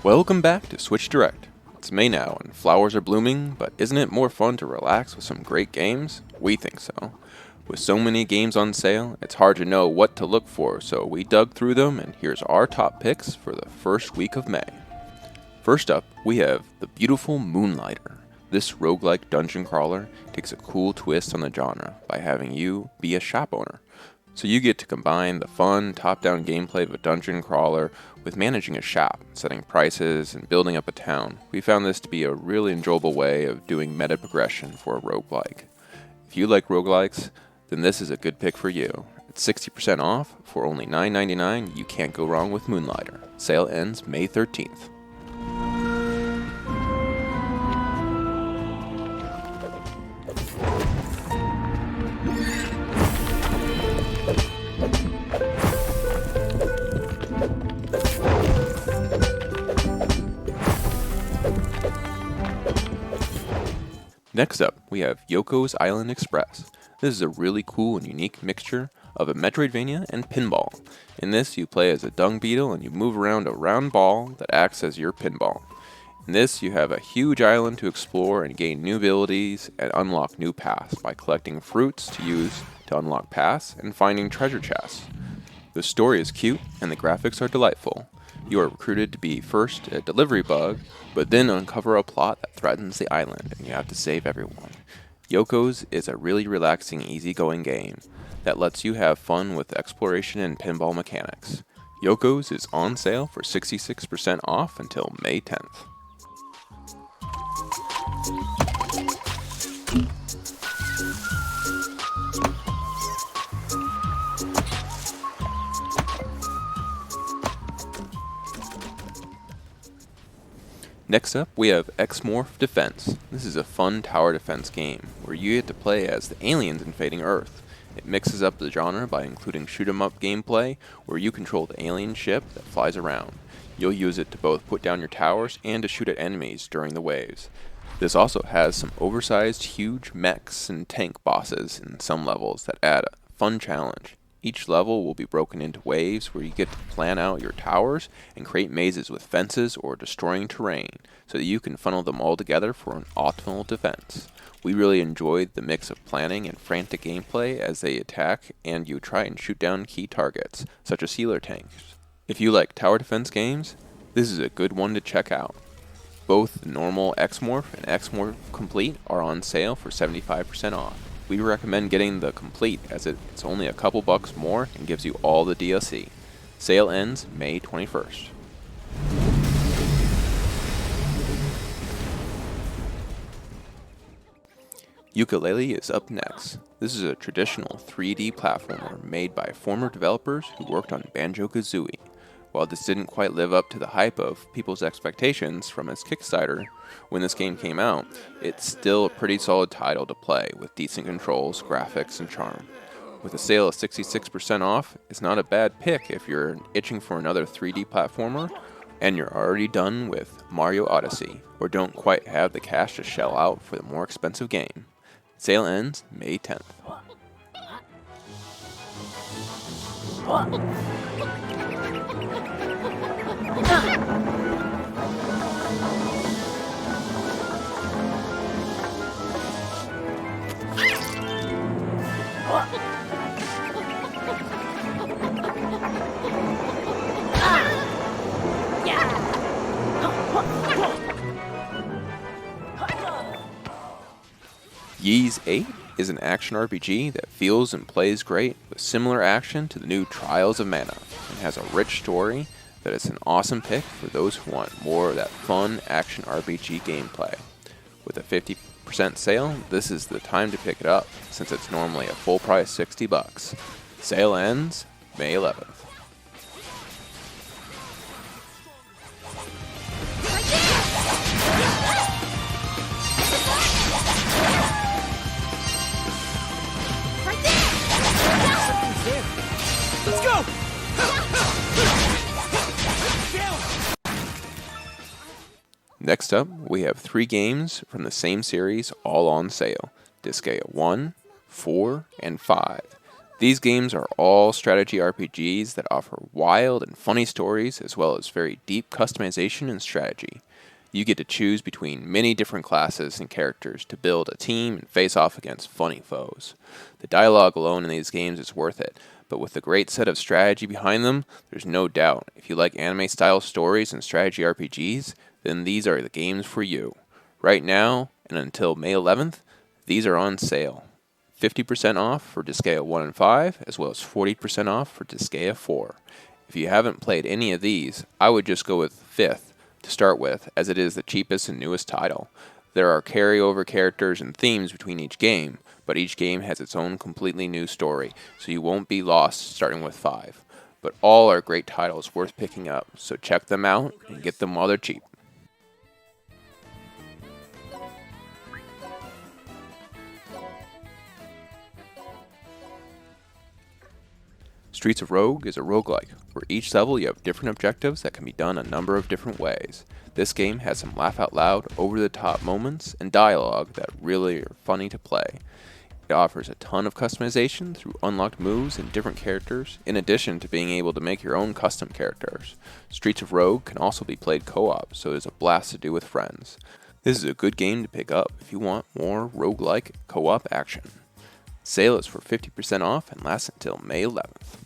Welcome back to SwitchDirect. It's May now and flowers are blooming, but isn't it more fun to relax with some great games? We think so. With so many games on sale, it's hard to know what to look for, so we dug through them and here's our top picks for the first week of May. First up, we have the beautiful Moonlighter. This roguelike dungeon crawler takes a cool twist on the genre by having you be a shop owner. So you get to combine the fun, top-down gameplay of a dungeon crawler with managing a shop, setting prices, and building up a town. We found this to be a really enjoyable way of doing meta progression for a roguelike. If you like roguelikes, then this is a good pick for you. It's 60% off for only $9.99. You can't go wrong with Moonlighter. Sale ends May 13th. Next up, we have Yokos Island Express. This is a really cool and unique mixture of a Metroidvania and pinball. In this, you play as a dung beetle and you move around a round ball that acts as your pinball. In this, you have a huge island to explore and gain new abilities and unlock new paths by collecting fruits to use to unlock paths and finding treasure chests. The story is cute and the graphics are delightful. You are recruited to be first a delivery bug, but then uncover a plot that threatens the island and you have to save everyone. Yokos is a really relaxing, easygoing game that lets you have fun with exploration and pinball mechanics. Yokos is on sale for 66% off until May 10th. Next up, we have XMorph Defense. This is a fun tower defense game where you get to play as the aliens invading Earth. It mixes up the genre by including shoot-'em-up gameplay where you control the alien ship that flies around. You'll use it to both put down your towers and to shoot at enemies during the waves. This also has some oversized huge mechs and tank bosses in some levels that add a fun challenge. Each level will be broken into waves where you get to plan out your towers and create mazes with fences or destroying terrain so that you can funnel them all together for an optimal defense. We really enjoyed the mix of planning and frantic gameplay as they attack and you try and shoot down key targets, such as healer tanks. If you like tower defense games, this is a good one to check out. Both the normal XMorph and XMorph Complete are on sale for 75% off. We recommend getting the Complete as it's only a couple bucks more and gives you all the DLC. Sale ends May 21st. Ukulele is up next. This is a traditional 3D platformer made by former developers who worked on Banjo-Kazooie. While this didn't quite live up to the hype of people's expectations from its Kickstarter when this game came out, it's still a pretty solid title to play with decent controls, graphics, and charm. With a sale of 66% off, it's not a bad pick if you're itching for another 3D platformer and you're already done with Mario Odyssey or don't quite have the cash to shell out for the more expensive game. Sale ends May 10th. Ys 8 is an action RPG that feels and plays great with similar action to the new Trials of Mana and has a rich story that is an awesome pick for those who want more of that fun action RPG gameplay. With a 50% sale, this is the time to pick it up since it's normally a full price $60. Sale ends May 11th. Let's go! Next up, we have 3 games from the same series all on sale. Disgaea 1, 4, and 5. These games are all strategy RPGs that offer wild and funny stories as well as very deep customization and strategy. You get to choose between many different classes and characters to build a team and face off against funny foes. The dialogue alone in these games is worth it, but with a great set of strategy behind them, there's no doubt if you like anime-style stories and strategy RPGs, then these are the games for you. Right now, and until May 11th, these are on sale. 50% off for Disgaea 1 and 5, as well as 40% off for Disgaea 4. If you haven't played any of these, I would just go with 5th to start with, as it is the cheapest and newest title. There are carryover characters and themes between each game, but each game has its own completely new story, so you won't be lost starting with 5. But all are great titles worth picking up, so check them out and get them while they're cheap. Streets of Rogue is a roguelike, where each level you have different objectives that can be done a number of different ways. This game has some laugh-out-loud, over-the-top moments and dialogue that really are funny to play. It offers a ton of customization through unlocked moves and different characters, in addition to being able to make your own custom characters. Streets of Rogue can also be played co-op, so it is a blast to do with friends. This is a good game to pick up if you want more roguelike co-op action. Sale is for 50% off and lasts until May 11th.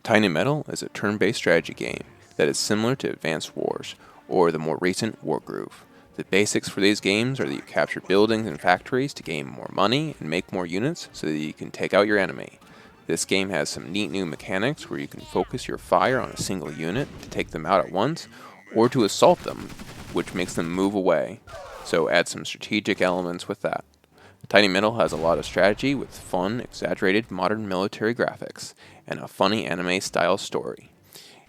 Tiny Metal is a turn-based strategy game that is similar to Advanced Wars, or the more recent Wargroove. The basics for these games are that you capture buildings and factories to gain more money and make more units so that you can take out your enemy. This game has some neat new mechanics where you can focus your fire on a single unit to take them out at once, or to assault them, which makes them move away, so add some strategic elements with that. Tiny Metal has a lot of strategy with fun, exaggerated modern military graphics, and a funny anime-style story.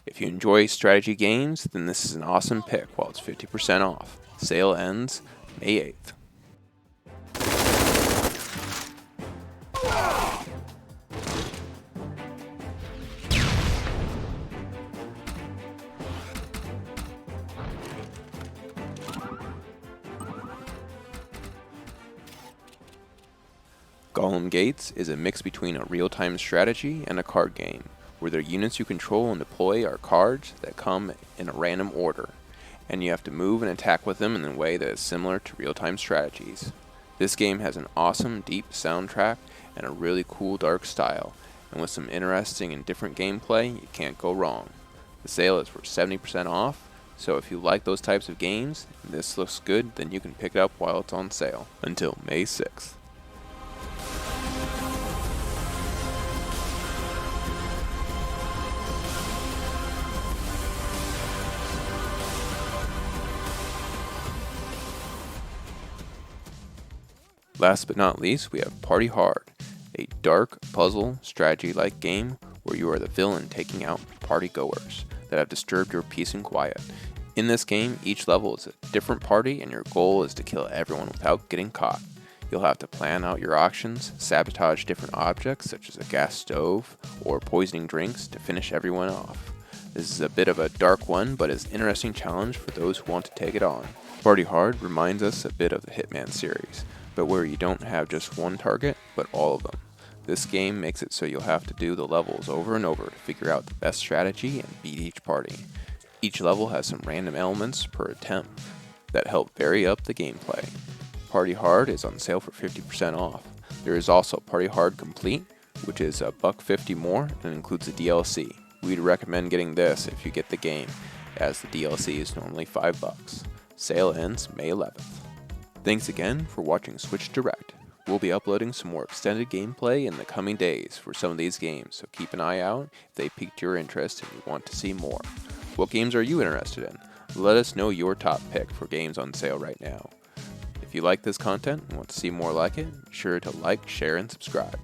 If you enjoy strategy games, then this is an awesome pick while it's 50% off. Sale ends May 8th. Golem Gates is a mix between a real-time strategy and a card game, where the units you control and deploy are cards that come in a random order, and you have to move and attack with them in a way that is similar to real-time strategies. This game has an awesome deep soundtrack and a really cool dark style, and with some interesting and different gameplay, you can't go wrong. The sale is for 70% off, so if you like those types of games, and this looks good, then you can pick it up while it's on sale, until May 6th. Last but not least, we have Party Hard, a dark puzzle strategy-like game where you are the villain taking out party-goers that have disturbed your peace and quiet. In this game, each level is a different party and your goal is to kill everyone without getting caught. You'll have to plan out your actions, sabotage different objects such as a gas stove or poisoning drinks to finish everyone off. This is a bit of a dark one, but is an interesting challenge for those who want to take it on. Party Hard reminds us a bit of the Hitman series, but where you don't have just one target, but all of them. This game makes it so you'll have to do the levels over and over to figure out the best strategy and beat each party. Each level has some random elements per attempt that help vary up the gameplay. Party Hard is on sale for 50% off. There is also Party Hard Complete, which is $1.50 more and includes a DLC. We'd recommend getting this if you get the game, as the DLC is normally $5. Sale ends May 11th. Thanks again for watching SwitchDirect. We'll be uploading some more extended gameplay in the coming days for some of these games, so keep an eye out if they piqued your interest and you want to see more. What games are you interested in? Let us know your top pick for games on sale right now. If you like this content and want to see more like it, be sure to like, share, and subscribe.